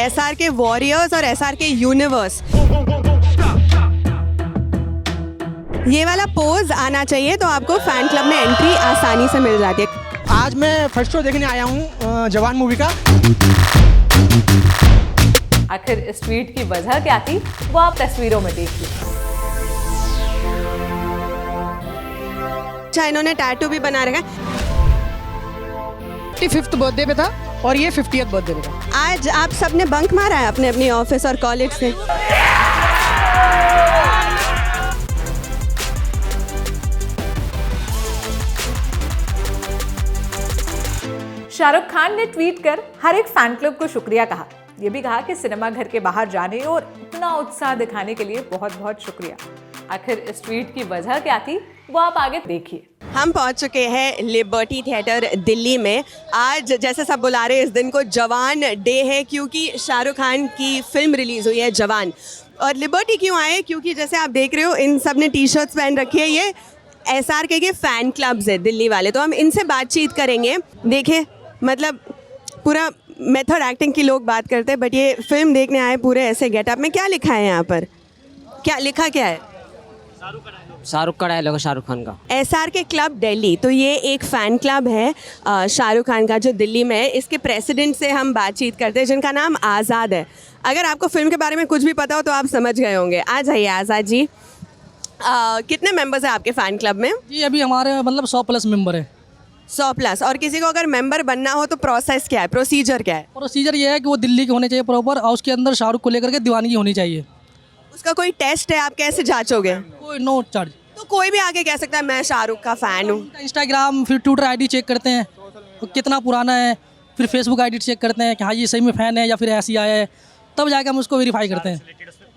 SRK warriors और SRK universe. ये वाला पोज आना चाहिए तो आपको फैन क्लब में एंट्री आसानी से मिल जाती है। आज मैं फर्स्ट शो देखने आया हूँ जवान मूवी का। आखिर इस ट्वीट की वजह क्या थी वो आप तस्वीरों में देखिए। अच्छा, इन्होंने टैटू भी बना रखा है। 55th बर्थडे पे था और ये 50th बर्थडे पे था। आज आप सबने बंक मारा है अपने अपनी ऑफिस और कॉलेज से। शाहरुख खान ने ट्वीट कर हर एक फैन क्लब को शुक्रिया कहा। ये भी कहा कि सिनेमा घर के बाहर जाने और इतना उत्साह दिखाने के लिए बहुत बहुत शुक्रिया। आखिर इस ट्वीट की वजह क्या थी वो आप आगे देखिए। हम पहुंच चुके हैं लिबर्टी थिएटर दिल्ली में। आज जैसे सब बुला रहे हैं, इस दिन को जवान डे है क्योंकि शाहरुख खान की फिल्म रिलीज हुई है जवान। और लिबर्टी क्यों आए? क्योंकि जैसे आप देख रहे हो इन सब ने टी शर्ट्स पहन रखी है। ये SRK के फैन क्लब्स है दिल्ली वाले, तो हम इनसे बातचीत करेंगे। देखिए, मतलब पूरा मेथड एक्टिंग की लोग बात करते हैं, बट ये फिल्म देखने आए पूरे ऐसे गेटअप में। क्या लिखा है यहाँ पर? क्या लिखा क्या है? शाहरुख का डायलॉग है, शाहरुख खान का। SRK क्लब दिल्ली, तो ये एक फ़ैन क्लब है शाहरुख खान का जो दिल्ली में है। इसके प्रेसिडेंट से हम बातचीत करते हैं जिनका नाम आज़ाद है। अगर आपको फिल्म के बारे में कुछ भी पता हो तो आप समझ गए होंगे। आ जाइए आज़ाद जी। कितने मेंबर्स हैं आपके फ़ैन क्लब में? जी अभी हमारे मतलब 100+ मेंबर है। 100+। और किसी को अगर मेंबर बनना हो तो प्रोसेस क्या है, प्रोसीजर क्या है? प्रोसीजर ये है कि वो दिल्ली के होने चाहिए प्रॉपर, और उसके अंदर शाहरुख को लेकर के दीवानगी होनी चाहिए। उसका कोई टेस्ट है? आप कैसे जांचोगे? कोई नो चार्ज। तो कोई भी आके कह सकता है मैं शाहरुख का फ़ैन हूँ। इंस्टाग्राम फिर ट्विटर आईडी चेक करते हैं तो कितना पुराना है, फिर फेसबुक आईडी चेक करते हैं कि हाँ ये सही में फ़ैन है या फिर ऐसी आया है, तब जाकर हम उसको वेरीफाई करते हैं।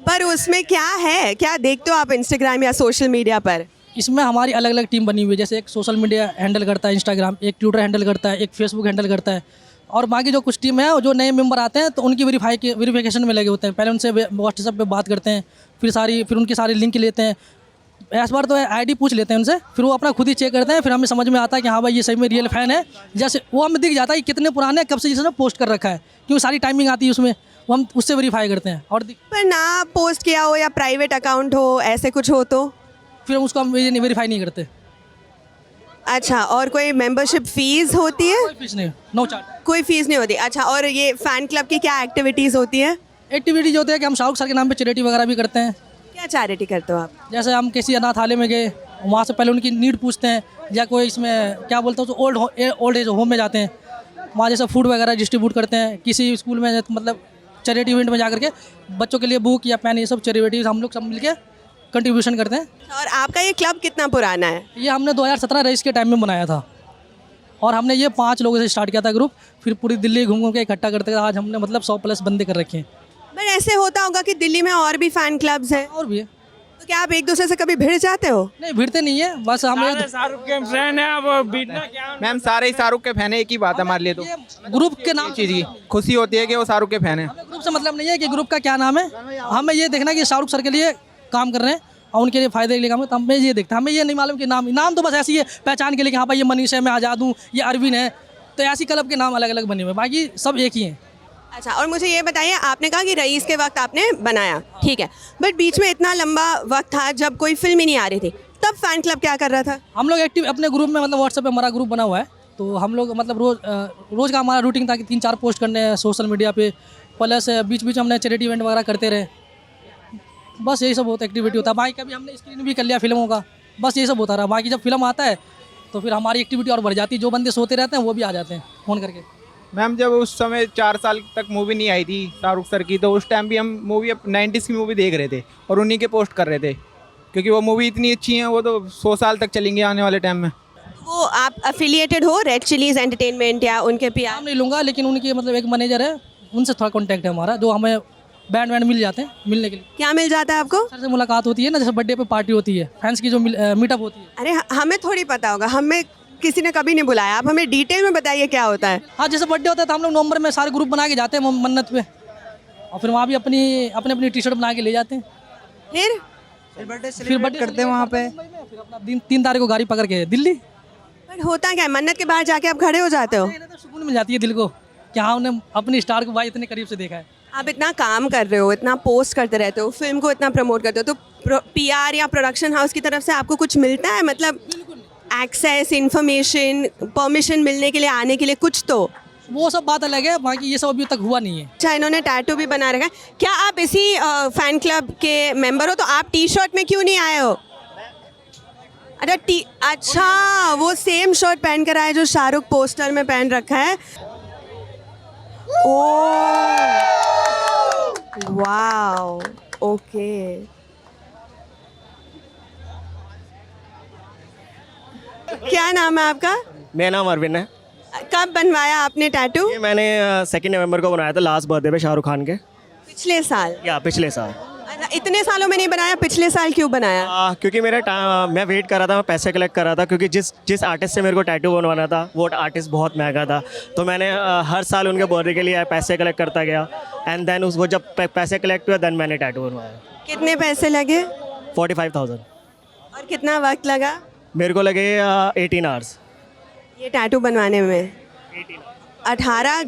पर उसमें क्या है, क्या देखते हो आप इंस्टाग्राम या सोशल मीडिया पर? इसमें हमारी अलग अलग टीम बनी हुई है। जैसे एक सोशल मीडिया हैंडल करता है इंस्टाग्राम, एक ट्विटर हैंडल करता है, एक फेसबुक हैंडल करता है, और बाकी जो कुछ टीम है जो नए मेंबर आते हैं तो उनकी वेरिफिकेशन में लगे होते हैं। पहले उनसे व्हाट्सएप पे बात करते हैं, फिर उनकी सारी लिंक लेते हैं। इस बार तो आईडी पूछ लेते हैं उनसे, फिर वो अपना खुद ही चेक करते हैं। फिर हमें समझ में आता है कि हाँ भाई ये सही में रियल फ़ैन है। जैसे वो हमें दिख जाता है कि कितने पुराने कब से जिसने पोस्ट कर रखा है, क्योंकि सारी टाइमिंग आती है उसमें, वो हम उससे वेरीफाई करते हैं। और पर ना पोस्ट किया हो या प्राइवेट अकाउंट हो, ऐसे कुछ हो तो फिर हम उसको हम वेरीफाई नहीं करते। अच्छा, और कोई मेंबरशिप फीस होती है? कोई फीस नहीं, नो चार्ज। कोई फीस नहीं होती। अच्छा, और ये फैन क्लब की क्या एक्टिविटीज़ होती है? एक्टिविटीज होती है कि हम शाहरुख सर के नाम पे चैरिटी वगैरह भी करते हैं। क्या चैरिटी करते हो आप? जैसे हम किसी अनाथालय में गए, वहाँ से पहले उनकी नीड पूछते हैं, या कोई इसमें क्या बोलते हैं तो ओल्ड एज होम में जाते हैं, वहाँ जैसे फूड वगैरह डिस्ट्रीब्यूट करते हैं। किसी स्कूल में मतलब चैरिटी इवेंट में जा करके बच्चों के लिए बुक या पेन, ये सब चैरिटीज हम लोग सब मिलके कंट्रीब्यूशन करते हैं। और आपका ये क्लब कितना पुराना है? ये हमने 2017 रईस के टाइम में बनाया था, और हमने ये 5 लोगों से स्टार्ट किया था ग्रुप। फिर पूरी दिल्ली घूम घूम के इकट्ठा करते हैं। आज हमने मतलब 100+ बंदे कर रखे हैं। बट ऐसे होता होगा कि दिल्ली में और भी फैन क्लब्स हैं, और भी है। तो क्या आप एक दूसरे से कभी भिड़ जाते हो? नहीं, भिड़ते नहीं है, बस हम शाहरुख के फैन है। वो मैम सारे ही शाहरुख के फैन है, एक ही बात है हमारे लिए। तो ग्रुप के नाम चीज़ की खुशी होती है कि वो शाहरुख के फैन है। ग्रुप से मतलब नहीं है कि ग्रुप का क्या नाम है, हमें ये देखना है कि शाहरुख सर के लिए काम कर रहे हैं और उनके लिए फायदे के लिए काम है, तो हमें ये देखते हैं। हमें ये नहीं मालूम कि नाम तो बस ऐसी है पहचान के लिए कि हाँ भाई ये मनीष है, मैं आज़ाद हूँ, ये अरविंद है, तो ऐसी क्लब के नाम अलग अलग बने हुए, बाकी सब एक ही हैं। अच्छा, और मुझे ये बताइए, आपने कहा कि रईस के वक्त आपने बनाया, ठीक है, बट बीच में इतना लंबा वक्त था जब कोई फिल्म ही नहीं आ रही थी, तब फैन क्लब क्या कर रहा था? हम लोग एक्टिव अपने ग्रुप में, मतलब व्हाट्सएप पे हमारा ग्रुप बना हुआ है, तो हम लोग मतलब रोज़ का हमारा रूटीन था कि 3-4 पोस्ट करने हैं सोशल मीडिया पे, प्लस बीच बीच हमने चैरिटी इवेंट वगैरह करते रहे। बस यही सब बहुत एक्टिविटी होता है। बाकी कभी हमने स्क्रीन भी कर लिया फिल्मों का, बस यही सब होता रहा। बाकी जब फिल्म आता है तो फिर हमारी एक्टिविटी और बढ़ जाती है। जो बंदे सोते रहते हैं वो भी आ जाते हैं फ़ोन करके। मैम जब उस समय 4 साल तक मूवी नहीं आई थी शाहरुख सर की, तो उस टाइम भी हम मूवी 90s की मूवी देख रहे थे और उन्हीं के पोस्ट कर रहे थे, क्योंकि वो मूवी इतनी अच्छी है, वो तो 100 साल तक चलेंगे आने वाले टाइम में। वो आप अफिलिएटेड हो रेड चिलीज एंटरटेनमेंट या उनके PR? नाम नहीं लूँगा, लेकिन उनकी मतलब एक मैनेजर है, उनसे थोड़ा कॉन्टैक्ट है हमारा, जो हमें बैंड मिल जाते हैं। मिलने के लिए क्या मिल जाता है आपको? सर से मुलाकात होती है ना, जैसे बर्थडे पे पार्टी होती है, फैंस की जो मीटअप होती है। अरे हमें थोड़ी पता होगा, हमें किसी ने कभी नहीं बुलाया। आप हमें डिटेल में बताइए क्या होता है। हाँ, जैसे बर्थडे होता है तो हम लोग नवंबर में सारे ग्रुप बना के जाते हैं मन्नत पे, और फिर वहाँ भी अपनी टी शर्ट बना के ले जाते हैं। फिर बर्थडे करते हैं वहाँ पे, फिर अपना 3 तारीख को गाड़ी पकड़ के दिल्ली। बट होता क्या है, मन्नत के बाहर जाके आप खड़े हो जाते हो? तो सुकून मिल जाती है दिल को कि हाँ उन्हें अपनी स्टार को भाई इतने करीब से देखा है। आप इतना काम कर रहे हो, इतना पोस्ट करते रहते हो, फिल्म को इतना प्रमोट करते हो, तो पीआर या प्रोडक्शन हाउस की तरफ से आपको कुछ मिलता है, मतलब एक्सेस, इंफॉर्मेशन, परमिशन मिलने के लिए, आने के लिए कुछ तो? वो सब बात अलग है, बाकी ये सब अभी तक हुआ नहीं है। अच्छा, इन्होंने टैटू भी बना रखा है। क्या आप इसी फैन क्लब के मेंबर हो? तो आप टी शर्ट में क्यों नहीं आए हो? अच्छा, वो सेम शर्ट पहन कर आए जो शाहरुख पोस्टर में पहन रखा है। Oh wow, okay. क्या नाम है आपका? मेरा नाम अरविंद है। कब बनवाया आपने टैटू? ये मैंने 2 नवंबर को बनाया था, लास्ट बर्थडे पे शाहरुख खान के। पिछले साल? या पिछले साल। अच्छा, इतने सालों में नहीं बनाया, पिछले साल क्यों बनाया? क्योंकि मैं वेट कर रहा था, मैं पैसे कलेक्ट कर रहा था, क्योंकि जिस आर्टिस्ट से मेरे को टैटू बनवाना था वो आर्टिस्ट बहुत महंगा था। तो मैंने हर साल उनके बर्थडे के लिए पैसे कलेक्ट करता गया, एंड देन वो जब पैसे कलेक्ट हुए देन मैंने टैटू बनवाया। कितने पैसे लगे? 45,000। और कितना वक्त लगा? मेरे को लगे 18 आवर्स ये टैटू बनवाने में। 18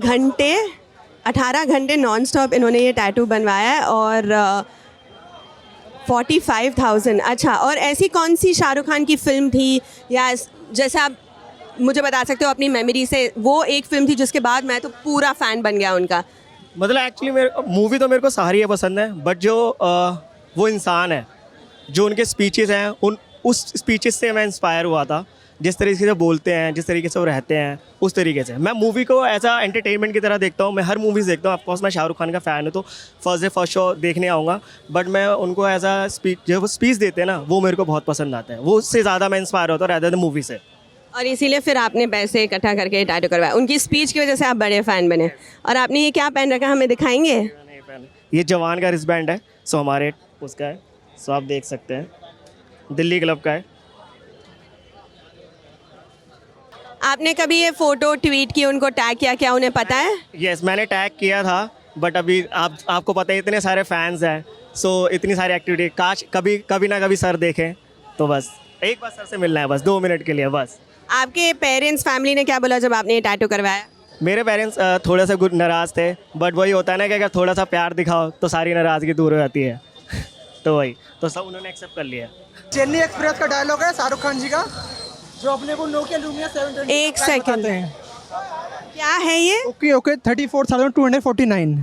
घंटे नॉन स्टॉप इन्होंने ये टैटू बनवाया है, और 45,000। अच्छा, और ऐसी कौन सी शाहरुख खान की फ़िल्म थी, या जैसे आप मुझे बता सकते हो अपनी मेमोरी से, वो एक फ़िल्म थी जिसके बाद मैं तो पूरा फ़ैन बन गया उनका? मतलब एक्चुअली मूवी तो मेरे को सारी है पसंद है, बट जो वो इंसान है, जो उनके स्पीचेस हैं, उस स्पीचेस से मैं इंस्पायर हुआ था। जिस तरीके से बोलते हैं, जिस तरीके से वो रहते हैं, उस तरीके से मैं मूवी को एज अ एंटरटेनमेंट की तरह देखता हूँ। मैं हर मूवीज़ देखता हूँ। ऑफकोर्स मैं शाहरुख खान का फ़ैन हूँ, तो फर्स्ट शो देखने आऊँगा, बट मैं उनको एज अ स्पीच, जो वो स्पीच देते हैं ना, वो मेरे को बहुत पसंद आता है। वो उससे ज़्यादा मैं इंस्पायर होता हूँ रैदर देन मूवी से। और इसीलिए फिर आपने पैसे इकट्ठा करके टैटू करवाया। उनकी स्पीच की वजह से आप बड़े फ़ैन बने। और आपने ये क्या पहन रखा, हमें दिखाएंगे? ये जवान का रिस्टबैंड है, सो हमारे उसका है, सो आप देख सकते हैं, दिल्ली क्लब का है। आपने कभी ये फ़ोटो ट्वीट की, उनको टैग किया, क्या उन्हें पता है? यस, मैंने टैग किया था, बट अभी आपको पता है इतने सारे फैंस हैं, सो इतनी सारी एक्टिविटी, काश कभी ना कभी सर देखें, तो बस एक बार सर से मिलना है, बस 2 मिनट के लिए बस। आपके पेरेंट्स, फैमिली ने क्या बोला जब आपने ये टैटू करवाया? मेरे पेरेंट्स थोड़ा सा नाराज़ थे, बट वही होता है ना कि अगर थोड़ा सा प्यार दिखाओ तो सारी नाराज़गी दूर हो जाती है। तो वही, तो सब उन्होंने एक्सेप्ट कर लिया। चेन्नई एक्सप्रेस का डायलॉग है शाहरुख खान जी का, जो अपने को नोकिया लूमिया 720 एक सेकंड, क्या है ये? ओके 34,249।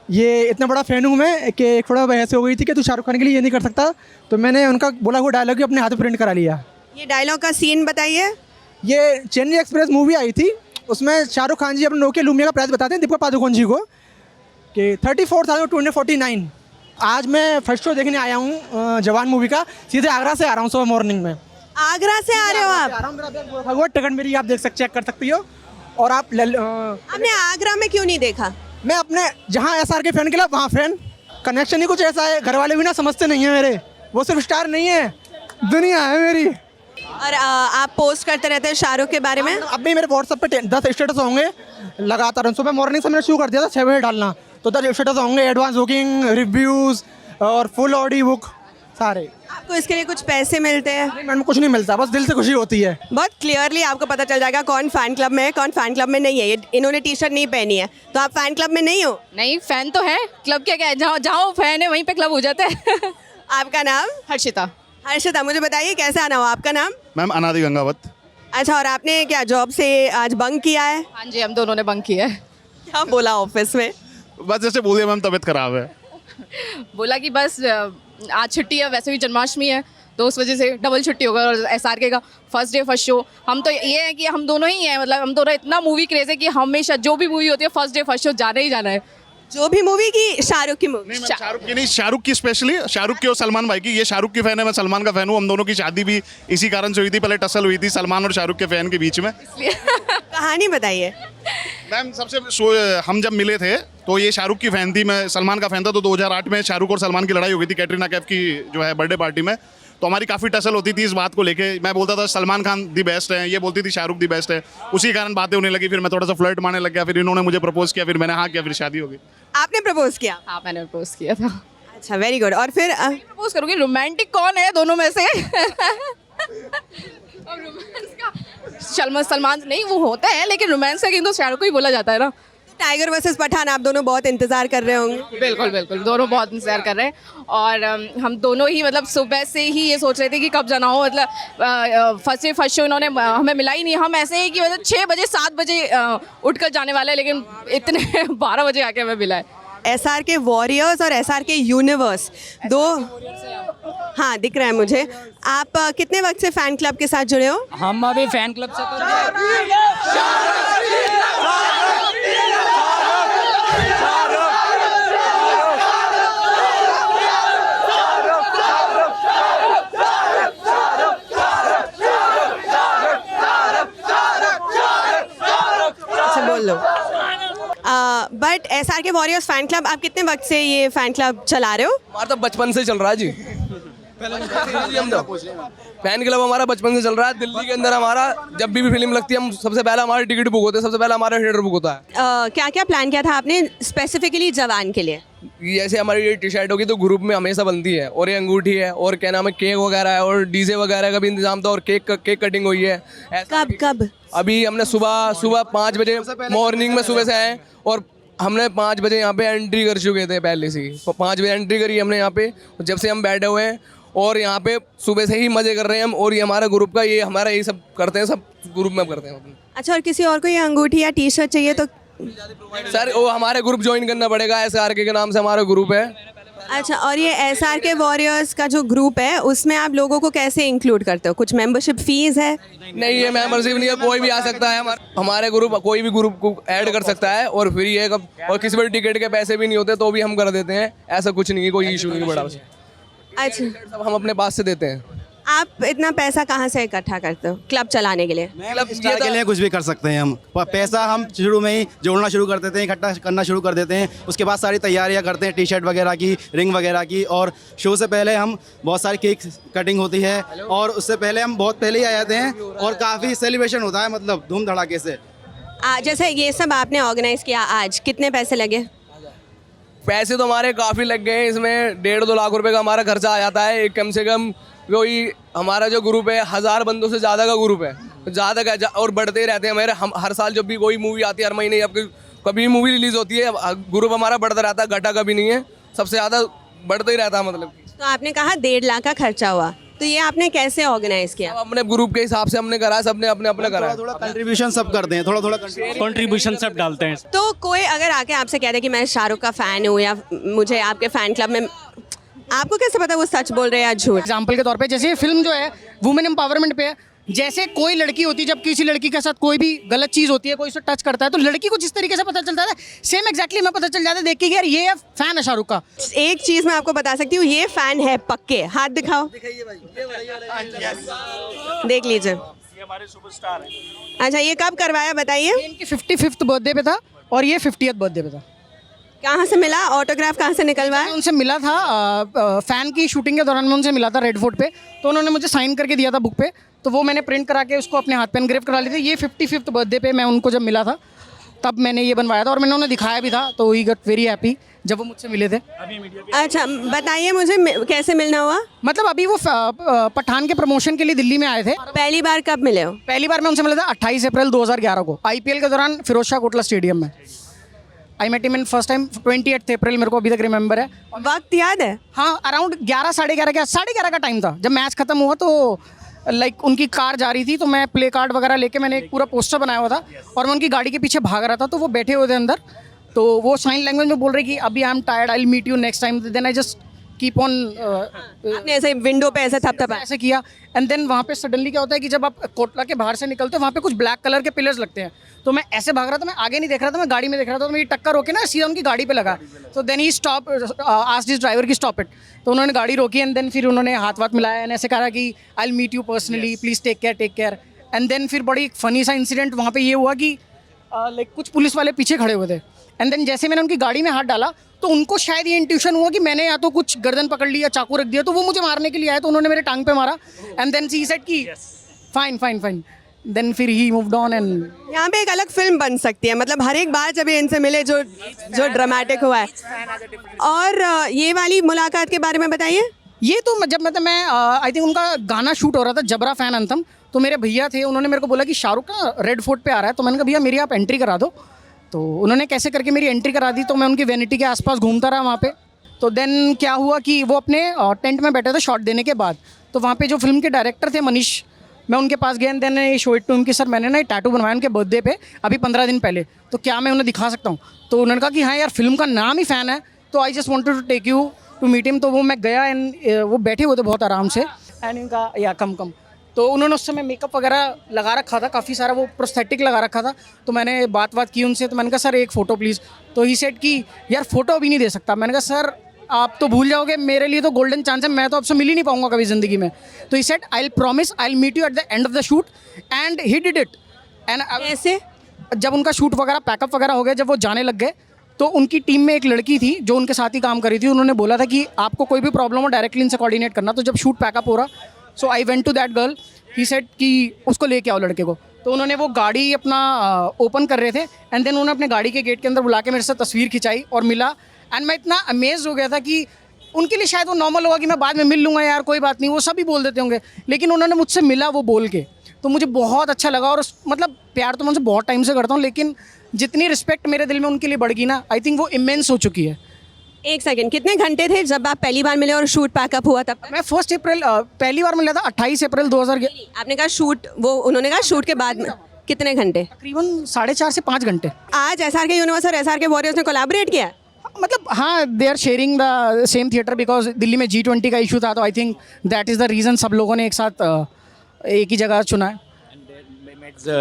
ये इतना बड़ा फ़ैन हूँ मैं कि एक थोड़ा बहस हो गई थी कि तू शाहरुख खान के लिए ये नहीं कर सकता, तो मैंने उनका बोला हुआ डायलॉग अपने हाथ प्रिंट करा लिया। ये डायलॉग का सीन बताइए। ये चेन्नई एक्सप्रेस मूवी आई थी, उसमें शाहरुख खान जी अपने नोकिया लूमिया का प्राइस बताते हैं दीपिका पादुकोण जी को कि 34,249। आज मैं फर्स्ट शो देखने आया हूँ जवान मूवी का, सीधे आगरा से आ रहा हूँ सुबह मॉर्निंग में। आगरा से आ रहे हो आप? भगवत टिकट मेरी आप देख चेक कर सकती हो। और आप आपने आगरा में क्यों नहीं देखा? मैं अपने जहाँ SR के फ़ैन के लिए वहाँ फ़ैन, कनेक्शन ही कुछ ऐसा है, घर वाले भी ना समझते नहीं है मेरे, वो सिर्फ स्टार नहीं है, दुनिया है मेरी। और आप पोस्ट करते रहते हैं शाहरुख के बारे में? अब भी मेरे व्हाट्सएप पे 10 स्टेटस होंगे लगातार। सुबह मॉर्निंग से मैंने शुरू कर दिया था 6 बजे डालना, तो 10 स्टेटस होंगे, एडवांस बुकिंग, रिव्यूज़ और फुल ऑडियो बुक सारे। आपको इसके लिए कुछ पैसे मिलते हैं? नहीं मैडम, कुछ नहीं मिलता, बस दिल से खुशी होती है। बहुत क्लियरली आपको पता चल जाएगा कौन फ़ैन क्लब में है, कौन फ़ैन क्लब में नहीं है। ये इन्होंने टी शर्ट नहीं पहनी है, तो आप फ़ैन क्लब में नहीं हो? नहीं, फैन तो है, क्लब क्या है, जहाँ फैन है वहीं पे क्लब हो जाता है। आपका नाम? हर्षिता। हर्षिता, मुझे बताइए कैसे आना हुआ? आपका नाम? मैम अनादि गंगावत। अच्छा, और आपने क्या जॉब से आज बंक किया है? हाँ जी, हम दोनों ने बंक किया है। क्या बोला ऑफिस में? बस जैसे बोल दिया मैम, तबीयत खराब है। बोला कि बस आज छुट्टी है, वैसे भी जन्माष्टमी है, तो उस वजह से डबल छुट्टी होगा। और SRK का फर्स्ट डे फर्स्ट शो, हम तो ये है कि हम दोनों ही हैं, मतलब हम दोनों इतना मूवी क्रेज़ है कि हमेशा जो भी मूवी होती है फर्स्ट डे फर्स्ट शो जाना ही जाना है। जो भी मूवी की? शाहरुख की मूवी? नहीं मैम, शाहरुख की नहीं, शाहरुख की स्पेशली, शाहरुख की और सलमान भाई की। ये शाहरुख की फ़ैन है, मैं सलमान का फ़ैन हूँ। हम दोनों की शादी भी इसी कारण से हुई थी, पहले टसल हुई थी सलमान और शाहरुख के फ़ैन के बीच में। कहानी बताइए। मैम हम जब मिले थे तो ये शाहरुख की फ़ैन थी, मैं सलमान का फ़ैन था। तो 2008 में शाहरुख और सलमान की लड़ाई हो गई थी कैटरीना कैफ की जो है बर्थडे पार्टी में, तो हमारी काफ़ी टसल होती थी इस बात को लेके। मैं बोलता था सलमान खान दी बेस्ट है, ये बोलती थी शाहरुख दी बेस्ट है, उसी कारण बातें होने लगी। फिर मैं थोड़ा सा फ्लर्ट मारने लग गया, फिर इन्होंने मुझे प्रपोज किया, फिर मैंने हाँ किया, फिर शादी हो गई। आपने प्रपोज किया? हाँ, मैंने प्रपोज किया था। अच्छा, वेरी गुड। और फिर प्रपोज करूँगी, रोमांटिक कौन है दोनों में से? अब रोमांस का सलमान नहीं, वो होता है, लेकिन रोमांस का तो शाहरुख को ही बोला जाता है ना। टाइगर वर्सेस पठान आप दोनों बहुत इंतजार कर रहे होंगे। बिल्कुल बिल्कुल, दोनों बहुत इंतजार कर रहे हैं और हम दोनों ही मतलब सुबह से ही ये सोच रहे थे कि कब जाना हो। मतलब फर्स्ट शो इन्होंने हमें मिला ही नहीं। हम ऐसे ही कि मतलब 6 बजे 7 बजे उठकर जाने वाले हैं, लेकिन इतने 12 बजे आके हमें मिला है। SRK वॉरियर्स और SRK यूनिवर्स दो, हाँ दिख रहा है मुझे। आप कितने वक्त से फैन क्लब के साथ जुड़े हो? हम अभी फैन क्लब से तो अच्छा बोल लो। But SRK warriors fan club, आप कितने वक्त से ये फैन क्लब चला रहे हो? हमारा तो बचपन से चल रहा है जी। फैन क्लब हमारा बचपन से चल रहा है। दिल्ली के अंदर हमारा जब भी फिल्म लगती है, हम सबसे पहले हमारे टिकट बुक होते हैं, सबसे पहले हमारा थिएटर बुक होता है। क्या क्या प्लान किया था आपने स्पेसिफिकली जवान के लिए? जैसे हमारी ये टी शर्ट होगी तो ग्रुप में हमेशा बनती है, और ये अंगूठी है, और क्या नाम है, केक वगैरह है, और डीजे वगैरह का भी इंतजाम था, और केक कटिंग हुई है। कब? अभी हमने सुबह 5 बजे मॉर्निंग में सुबह से आए, और हमने 5 बजे यहाँ पे एंट्री कर चुके थे पहले से ही। 5 बजे एंट्री करी हमने यहाँ पे, जब से हम बैठे हुए हैं, और यहाँ पे सुबह से ही मजे कर रहे हैं हम। और ये हमारा ग्रुप का, ये हमारा यही सब करते हैं, सब ग्रुप में करते हैं। अच्छा, और किसी और को ये अंगूठी या टी शर्ट चाहिए तो? सर वो हमारे ग्रुप ज्वाइन करना पड़ेगा, SRK के नाम से हमारा ग्रुप है। अच्छा, और ये SRK वॉरियर्स का जो ग्रुप है उसमें आप लोगों को कैसे इंक्लूड करते हो? कुछ मेंबरशिप फीस है? नहीं, ये मेंबरशिप नहीं है, कोई भी आ सकता है। हमारे ग्रुप, कोई भी ग्रुप को ऐड कर सकता है, और फ्री है। और किसी भी टिकट के पैसे भी नहीं होते तो भी हम कर देते हैं, ऐसा कुछ नहीं है, कोई इशू नहीं बड़ा। अच्छा, सब हम अपने पास से देते हैं। आप इतना पैसा कहाँ से इकट्ठा करते हो क्लब चलाने के लिए? स्टार के लिए कुछ भी कर सकते हैं हम। पैसा हम शुरू में ही जोड़ना शुरू कर देते हैं, इकट्ठा करना शुरू कर देते हैं। उसके बाद सारी तैयारियां करते हैं, टी शर्ट वगैरह की, रिंग वगैरह की, और शो से पहले हम बहुत सारी केक कटिंग होती है, और उससे पहले हम बहुत पहले ही आ जाते हैं, और काफ़ी सेलिब्रेशन होता है, मतलब धूम धड़ाके से। जैसे ये सब आपने ऑर्गेनाइज किया, आज कितने पैसे लगे? पैसे तो हमारे काफ़ी लग गए हैं। इसमें 1.5-2 लाख रुपए का हमारा खर्चा आ जाता है। कम से कम कोई हमारा जो ग्रुप है 1000 बंदों से ज़्यादा का ग्रुप है, ज़्यादा का, और बढ़ते ही रहते हैं हमारे। हम हर साल जब भी कोई मूवी आती है, हर महीने अब कभी मूवी रिलीज़ होती है, ग्रुप हमारा बढ़ता रहता है, घटा कभी नहीं है, सबसे ज़्यादा बढ़ता ही रहता है। मतलब तो आपने कहा 1.5 लाख का खर्चा हुआ, तो ये आपने कैसे ऑर्गेनाइज किया? अपने ग्रुप के हिसाब से हमने करा, सबने अपने अपने करा। थोड़ा कंट्रीब्यूशन सब करते हैं, थोड़ा कंट्रीब्यूशन सब डालते हैं। तो कोई अगर आके आपसे कह दे कि मैं शाहरुख का फ़ैन हूँ, या मुझे आपके फ़ैन क्लब में, आपको कैसे पता वो सच बोल रहे हैं या झूठ? एग्जाम्पल के तौर पे, जैसे ये फिल्म जो है वुमेन एम्पावरमेंट पे है। जैसे कोई लड़की होती है, जब किसी लड़की के साथ कोई भी गलत चीज़ होती है, कोई उसे टच करता है, तो लड़की को जिस तरीके से पता चलता है, सेम एग्जैक्टली मैं पता चल जाता है देख के कि यार ये फ़ैन है शाहरुख का। एक चीज़ मैं आपको बता सकती हूँ, ये फ़ैन है पक्के। हाथ दिखाओ, देख लीजिए, ये हमारे सुपरस्टार हैं। अच्छा, ये कब करवाया बताइए? इनकी 55th बर्थडे पे था, और ये 50th बर्थडे पे था। कहाँ से मिला ऑटोग्राफ, कहाँ से निकलवाया? उनसे मिला था, फ़ैन की शूटिंग के दौरान मैं उनसे मिला था रेड फोर्ट पे, तो उन्होंने मुझे साइन करके दिया था बुक पे, तो वो मैंने प्रिंट करा के उसको अपने हाथ पे एनग्रेव करा ली थी। ये 55th बर्थडे पे मैं उनको जब मिला था तब मैंने ये बनवाया था, और मैंने उन्हें दिखाया भी था, तो ही गॉट वेरी हैप्पी जब वो मुझसे मिले थे। अच्छा, बताइए मुझे कैसे मिलना हुआ? मतलब अभी वो पठान के प्रमोशन के लिए दिल्ली में आए थे। पहली बार कब मिले हो? पहली बार मैं उनसे मिला था 28 अप्रैल 2011 को, IPL के दौरान फिरोज शाह कोटला स्टेडियम में। I met him in first time 28 April, मेरे को अभी तक रिमेंबर है। वक्त याद है? हाँ, अराउंड 11 साढ़े 11 का टाइम था। जब मैच खत्म हुआ तो लाइक उनकी कार जा रही थी, तो मैं प्ले कार्ड वगैरह लेके मैंने एक पूरा पोस्टर बनाया हुआ था, और मैं उनकी गाड़ी के पीछे भाग रहा था, तो वो बैठे हुए थे अंदर, तो वो साइन लैंग्वेज में बोल रहे कि अभी I am tired, I will meet you next time. Then I just keep on, आपने ऐसे विंडो पे ऐसे थपथपा ऐसे किया, एंड देन वहाँ पे सडनली क्या होता है कि जब आप कोटला के बाहर से निकलते हो, वहाँ पे कुछ ब्लैक कलर के पिलर्स लगते हैं, तो मैं ऐसे भाग रहा था, मैं आगे नहीं देख रहा था, मैं गाड़ी में देख रहा था, तो मेरी टक्कर होके ना सीधा उनकी गाड़ी पे लगा। तो then he stop, asked his driver की स्टॉप इट, तो उन्होंने गाड़ी रोकी, एंड देन फिर उन्होंने हाथ वाथ मिलाया, एंड ऐसे कहा कि आई विल मीट यू पर्सनली, please take care. And then फिर बड़ी फनी सा इंसिडेंट वहाँ पे ये हुआ कि लाइक कुछ पुलिस वाले पीछे खड़े हुए थे, एंड देन जैसे मैंने उनकी गाड़ी में हाथ डाला, तो उनको शायद ये इंट्यूशन हुआ कि मैंने या तो कुछ गर्दन पकड़ लिया, चाकू रख दिया, तो वो मुझे मारने के लिए आए, तो उन्होंने मेरे टांग पे मारा, एंड देन शी सेड कि फाइन, देन फिर ही मूव्ड ऑन। एंड यहाँ पे एक अलग फिल्म बन सकती है, मतलब हर एक बार जब ये इनसे मिले जो ड्रामेटिक हुआ है। और ये वाली मुलाकात के बारे में बताइए। ये तो जब मतलब मैं आई थिंक उनका गाना शूट हो रहा था, जबरा फैन अंथम, तो मेरे भैया थे, उन्होंने मेरे को बोला कि शाहरुख का रेड फोर्ट पे आ रहा है, तो मैंने कहा भैया मेरी आप एंट्री करा दो, तो उन्होंने कैसे करके मेरी एंट्री करा दी, तो मैं उनकी वैनिटी के आसपास घूमता रहा वहाँ पे। तो देन क्या हुआ कि वो अपने टेंट में बैठे थे शॉट देने के बाद, तो वहाँ पे जो फिल्म के डायरेक्टर थे मनीष, मैं उनके पास गया, देन ये शो इट टू उनके सर मैंने ना टैटू बनवाया उनके बर्थडे पे अभी 15 दिन पहले, तो क्या मैं उन्हें दिखा सकता हूँ? तो उन्होंने कहा कि हाँ यार फिल्म का नाम ही फ़ैन है, तो I just wanted to take you to meet him. तो वो मैं गया एंड वो बैठे हुए थे बहुत आराम से, एंड इनका या कम तो उन्होंने उस समय मेकअप वगैरह लगा रखा था, काफ़ी सारा वो प्रोस्थेटिक लगा रखा था। तो मैंने बात की उनसे, तो मैंने कहा सर एक फ़ोटो प्लीज़। तो ही सेड कि यार फ़ोटो अभी नहीं दे सकता। मैंने कहा सर आप तो भूल जाओगे, मेरे लिए तो गोल्डन चांस है, मैं तो आपसे मिल ही नहीं पाऊंगा कभी ज़िंदगी में। तो he said I will promise I will meet you at the end of the shoot, and he did it. And ऐसे जब उनका शूट वगैरह पैकअप वगैरह हो गया, जब वो जाने लग गए, तो उनकी टीम में एक लड़की थी जो उनके साथ ही काम करी थी, उन्होंने बोला था कि आपको कोई भी प्रॉब्लम हो डायरेक्टली इनसे कोऑर्डिनेट करना। तो जब शूट पैकअप हो रहा, so I went to that girl, he said कि उसको लेके आओ लड़के को। तो उन्होंने वो गाड़ी अपना ओपन कर रहे थे, एंड देन उन्होंने अपने गाड़ी के गेट के अंदर बुला के मेरे से तस्वीर खिंचाई और मिला। एंड मैं इतना अमेज हो गया था कि उनके लिए शायद वो नॉर्मल होगा कि मैं बाद में मिल लूँगा यार कोई बात नहीं, वो सभी बोल देते होंगे, लेकिन उन्होंने मुझसे मिला वो बोल के, तो मुझे बहुत अच्छा लगा। और मतलब प्यार तो मैं उनसे बहुत टाइम से करता हूँ, लेकिन जितनी रिस्पेक्ट मेरे दिल में उनके लिए बढ़ गई ना, आई थिंक वो इमेंस हो चुकी है। एक सेकंड, कितने घंटे थे जब आप पहली बार मिले और शूट पैकअप हुआ तब? मैं 1 अप्रैल पहली बार मिला था 28 अप्रैल 2011। आपने कहा शूट, वो उन्होंने कहा शूट के बाद में कितने घंटे? तकरीबन 4.5 से 5 घंटे। आज SRK यूनिवर्स और SRK वॉरियर्स ने कोलैबोरेट किया? मतलब हाँ, they are sharing the same theatre, because Delhi में G20 का इशू था, तो I think that is the reason सब लोगों ने एक साथ एक ही जगह चुना है।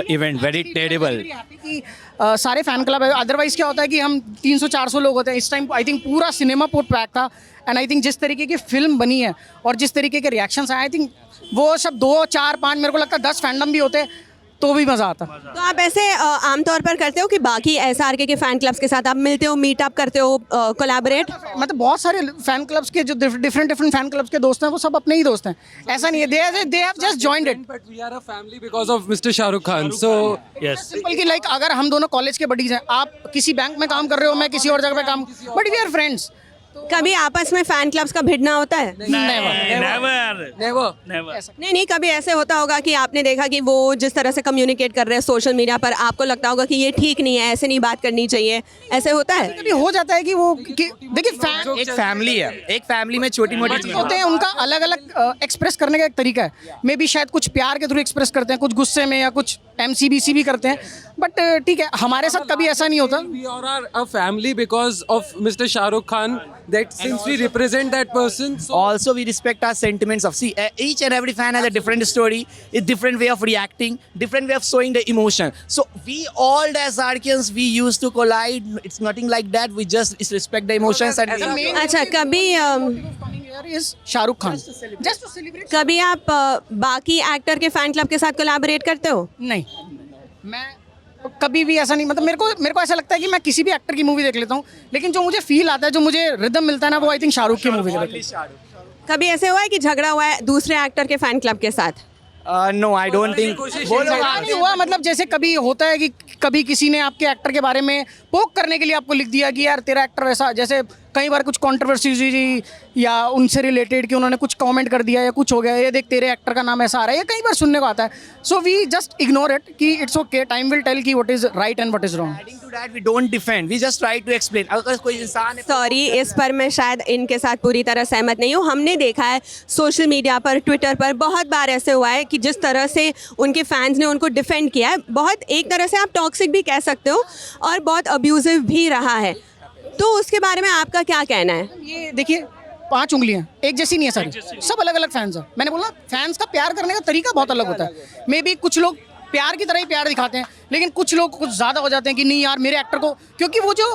इवेंट वेरी टेरेबल कि सारे फैन क्लब है, अदरवाइज क्या होता है कि हम 300-400 लोग होते हैं। इस टाइम आई थिंक पूरा सिनेमा पूरा पैक था, एंड आई थिंक जिस तरीके की फिल्म बनी है और जिस तरीके के रिएक्शंस आए, आई थिंक वो सब 2, 4, 5 मेरे को लगता है 10 फैंडम भी होते तो भी मज़ा आता। तो आप ऐसे आमतौर पर करते हो कि बाकी SRK के फ़ैन क्लब्स के साथ आप मिलते हो, मीटअप करते हो, कोलैबोरेट? मतलब बहुत सारे फैन क्लब्स के जो डिफरेंट फैन क्लब्स के दोस्त हैं वो सब अपने ही दोस्त हैं, ऐसा नहीं है they have just joined it, but we are a family because of mister Shahrukh Khan. So yes, simple की लाइक अगर हम दोनों कॉलेज के बडीज हैं, आप किसी बैंक में काम कर रहे हो, मैं किसी और जगह पे काम, बट वी आर फ्रेंड्स। कभी आपस में फैन क्लब्स का भिड़ना होता है? नेवर। नहीं, कभी ऐसे होता होगा कि आपने देखा कि वो जिस तरह से कम्युनिकेट कर रहे हैं सोशल मीडिया पर, आपको लगता होगा कि ये ठीक नहीं है, ऐसे नहीं बात करनी चाहिए, ऐसे होता है? कभी हो जाता है कि वो देखिए फैन एक फैमिली है, एक फैमिली में छोटी मोटी चीजें होते हैं, उनका अलग अलग एक्सप्रेस करने का एक तरीका है। मे बी शायद कुछ प्यार के थ्रू एक्सप्रेस करते हैं, कुछ गुस्से में, या कुछ MCBC भी करते हैं, बट ठीक है, हमारे साथ कभी ऐसा नहीं होता। We are a family because of Mr. Shah Rukh Khan, that since we represent that person. So also we respect our sentiments of each and every fan has a different story, a different way of reacting, different way of showing the emotion. So we all as SRKians we used to collide. It's nothing like that. We just respect the emotions and अच्छा, कभी Shahrukh Khan just to celebrate. कभी आप बाकी actor के fan club के साथ collaborate करते हो? नहीं, मैं कभी भी ऐसा नहीं, मतलब मेरे को ऐसा लगता है कि मैं किसी भी एक्टर की मूवी देख लेता हूँ, लेकिन जो मुझे फील आता है, जो मुझे रिदम मिलता है ना, वो आई थिंक शाहरुख की मूवी देख। कभी ऐसे हुआ है कि झगड़ा हुआ है दूसरे एक्टर के फैन क्लब के साथ? no, I don't think वो लोग नहीं हुआ, मतलब जैसे कभी होता है कि कभी किसी ने आपके एक्टर के बारे में पोक करने के लिए आपको लिख दिया कि यार तेरा एक्टर वैसा, जैसे कई बार कुछ कंट्रोवर्सी हुई या उनसे रिलेटेड कि उन्होंने कुछ कमेंट कर दिया या कुछ हो गया, ये देख तेरे एक्टर का नाम ऐसा आ रहा है, ये कई बार सुनने को आता है। So we just ignore it कि it's okay, time will tell कि what is right and what is wrong. adding to that we don't defend, we just try to explain. अगर कोई इंसान सॉरी, इस पर मैं शायद इनके साथ पूरी तरह सहमत नहीं हूँ। हमने देखा है सोशल मीडिया पर, ट्विटर पर बहुत बार ऐसे हुआ है कि जिस तरह से उनके फैंस ने उनको डिफेंड किया है, बहुत एक तरह से आप टॉक्सिक भी कह सकते हो और बहुत अब्यूजिव भी रहा है, तो उसके बारे में आपका क्या कहना है? ये देखिए 5 उंगलियां एक जैसी नहीं है सारी, सब अलग अलग फैंस हैं। मैंने बोला फैंस का प्यार करने का तरीका बहुत अलग होता है। मे बी कुछ लोग प्यार की तरह ही प्यार दिखाते हैं, लेकिन कुछ लोग कुछ ज़्यादा हो जाते हैं कि नहीं यार मेरे एक्टर को, क्योंकि वो जो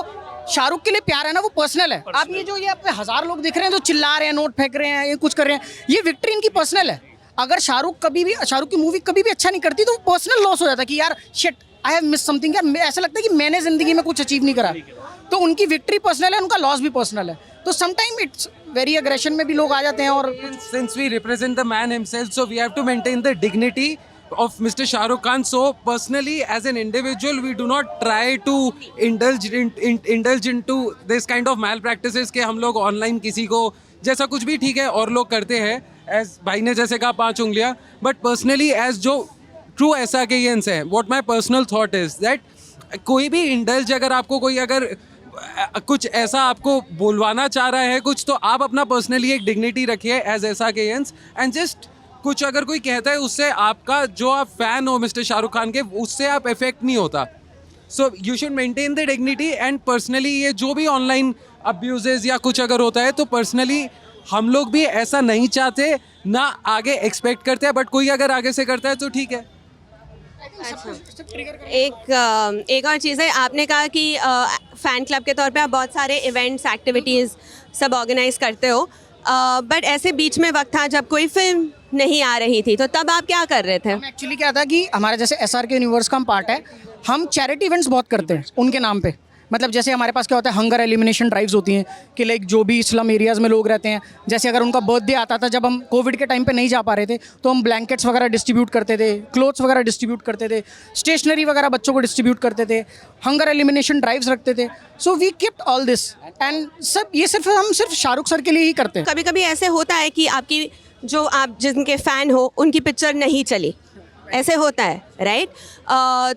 शाहरुख के लिए प्यार है ना, वो पर्सनल है। आप ये जो ये आप 1000 लोग दिख रहे हैं जो चिल्ला रहे हैं, नोट फेंक रहे हैं, ये कुछ कर रहे हैं, ये विक्ट्री इनकी पर्सनल है। अगर शाहरुख की मूवी कभी भी अच्छा नहीं करती तो पर्सनल लॉस हो जाता है कि यार shit I have miss something, यार ऐसा लगता है कि मैंने ज़िंदगी में कुछ अचीव नहीं करा। तो उनकी विक्ट्री पर्सनल है, उनका लॉस भी पर्सनल है, तो समटाइम इट्स वेरी अग्रेशन में भी लोग आ जाते हैं। और since we represent the man himself, so we have to maintain the dignity of Mr. Shah Rukh Khan. So personally, as an individual, we do not try to indulge into this kind of malpractices कि हम लोग online किसी को जैसा कुछ भी ठीक है और लोग करते हैं, एज भाई ने जैसे कहा 5 उंगलियां, बट पर्सनली एज जो ट्रू SRKians हैं, what my personal thought is that कोई भी इंडल्ज अगर आपको कोई अगर कुछ ऐसा आपको बोलवाना चाह रहा है कुछ, तो आप अपना पर्सनली एक डिग्निटी रखिए एज ऐसा केयंस, एंड जस्ट कुछ अगर कोई कहता है उससे आपका जो आप फैन हो मिस्टर शाहरुख खान के, उससे आप इफेक्ट नहीं होता. So you should maintain the dignity. And personally ये जो भी ऑनलाइन अब्यूजेस या कुछ अगर होता है, तो पर्सनली हम लोग भी ऐसा नहीं चाहते, ना आगे एक्सपेक्ट करते हैं, बट कोई अगर आगे से करता है तो ठीक है. एक और चीज़ है, आपने कहा कि फ़ैन क्लब के तौर पे आप बहुत सारे इवेंट्स एक्टिविटीज़ सब ऑर्गेनाइज करते हो, बट ऐसे बीच में वक्त था जब कोई फिल्म नहीं आ रही थी, तो तब आप क्या कर रहे थे? एक्चुअली क्या था कि हमारा जैसे SRK यूनिवर्स का हम पार्ट है, हम चैरिटी इवेंट्स बहुत करते हैं उनके नाम पे. मतलब जैसे हमारे पास क्या होता है, हंगर एलिमिनेशन ड्राइव्स होती हैं कि लाइक जो भी स्लम एरियाज़ में लोग रहते हैं, जैसे अगर उनका बर्थडे आता था, जब हम कोविड के टाइम पे नहीं जा पा रहे थे, तो हम ब्लैंकेट्स वगैरह डिस्ट्रीब्यूट करते थे, क्लोथ्स वगैरह डिस्ट्रीब्यूट करते थे, स्टेशनरी वगैरह बच्चों को डिस्ट्रीब्यूट करते थे, हंगर एलिमिनेशन ड्राइव्स रखते थे. So we kept all this, and सब ये हम सिर्फ शाहरुख सर के लिए ही करते हैं. कभी कभी ऐसे होता है कि आपकी जो आप जिनके फ़ैन हो उनकी पिक्चर नहीं चली, ऐसे होता है, राइट?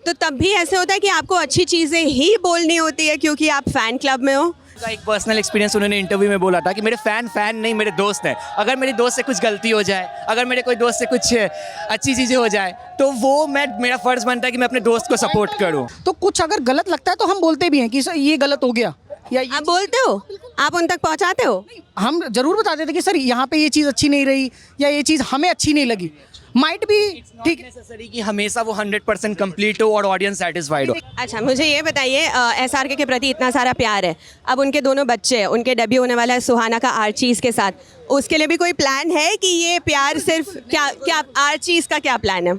तो तब भी ऐसे होता है कि आपको अच्छी चीज़ें ही बोलनी होती है क्योंकि आप फ़ैन क्लब में हो. का एक पर्सनल एक्सपीरियंस उन्होंने इंटरव्यू में बोला था कि मेरे फैन नहीं, मेरे दोस्त हैं. अगर मेरे दोस्त से कुछ गलती हो जाए, अगर मेरे कोई दोस्त से कुछ अच्छी चीज़ें हो जाए, तो वो मेरा फ़र्ज़ बनता है कि मैं अपने दोस्त को सपोर्ट करूँ. तो कुछ अगर गलत लगता है तो हम बोलते भी हैं कि सर ये गलत हो गया, या आप बोलते हो, आप उन तक पहुंचाते हो? हम जरूर बताते थे कि सर यहाँ पे ये चीज़ अच्छी नहीं रही, या ये चीज़ हमें अच्छी नहीं लगी. माइट भी ठीक नेसेसरी कि हमेशा वो 100% कंप्लीट हो और ऑडियंस सेटिस्फाइड हो. अच्छा, मुझे ये बताइए, SRK के प्रति इतना सारा प्यार है, अब उनके दोनों बच्चे हैं, उनके डेब्यू होने वाला है सुहाना का आर्चीज़ के साथ, उसके लिए भी कोई प्लान है कि ये प्यार सिर्फ क्या आर्चीज़ का क्या प्लान है?